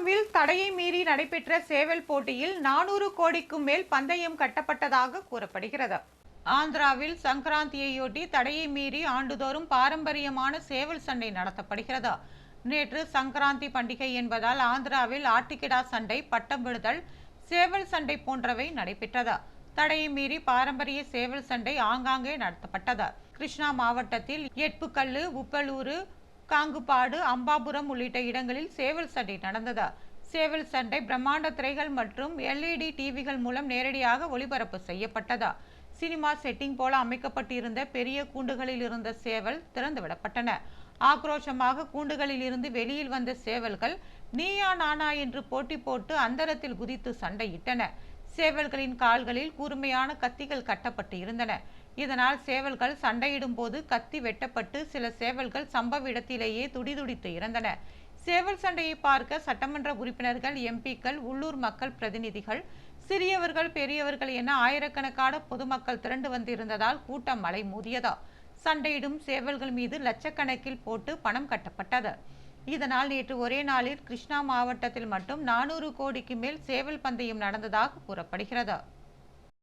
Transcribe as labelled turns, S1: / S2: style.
S1: கிருஷ்ணாவில் தடையை மீறி நடைபெற்ற சேவல் போட்டியில் 400 கோடிக்கும் மேல் பந்தயம் கட்டப்பட்டதாக கூறப்படுகிறது. ஆந்திராவில் சங்கராந்தியையொட்டி தடையை மீறி ஆண்டுதோறும் பாரம்பரியமான சேவல் சண்டை நடத்தப்படுகிறது. நேற்று சங்கராந்தி பண்டிகை என்பதால் ஆந்திராவில் ஆட்டுக்கிடா சண்டை, பட்டம் விடுதல், சேவல் சண்டை போன்றவை நடைபெற்றது. தடையை மீறி பாரம்பரிய சேவல் சண்டை ஆங்காங்கே நடத்தப்பட்டது. கிருஷ்ணா மாவட்டத்தில் எட்புக்கல்லு, உப்பலூரு, காங்குபாடு, அம்பாபுரம் உள்ளிட்ட இடங்களில் சேவல் சண்டை நடந்தது. சேவல் சண்டை பிரம்மாண்ட திரைகள் மற்றும் LED டிவிகள் மூலம் நேரடியாக ஒளிபரப்பு செய்யப்பட்டது. சினிமா செட்டிங் போல அமைக்கப்பட்டிருந்த பெரிய கூண்டுகளில் இருந்த சேவல் திறந்துவிடப்பட்டன. ஆக்ரோஷமாக கூண்டுகளில் இருந்து வெளியில் வந்த சேவல்கள் நீயா நானா என்று போட்டி போட்டு அந்தரத்தில் குதித்து சண்டையிட்டன. சேவல்களின் கால்களில் கூர்மையான கத்திகள் கட்டப்பட்டு இருந்தன. இதனால் சேவல்கள் சண்டையிடும் போது கத்தி வெட்டப்பட்டு சில சேவல்கள் சம்பவ இடத்திலேயே துடிதுடித்து இறந்தன. சேவல் சண்டையை பார்க்க சட்டமன்ற உறுப்பினர்கள், MP-க்கள், உள்ளூர் மக்கள் பிரதிநிதிகள், சிறியவர்கள், பெரியவர்கள் என ஆயிரக்கணக்கான பொதுமக்கள் திரண்டு வந்திருந்ததால் கூட்டம் மலை மோதியது. சண்டையிடும் சேவல்கள் மீது லட்சக்கணக்கில் போட்டு பணம் கட்டப்பட்டது. இதனால் நேற்று ஒரே நாளில் கிருஷ்ணா மாவட்டத்தில் மட்டும் 400 கோடிக்கு மேல் சேவல் பந்தயம் நடந்ததாக கூறப்படுகிறது.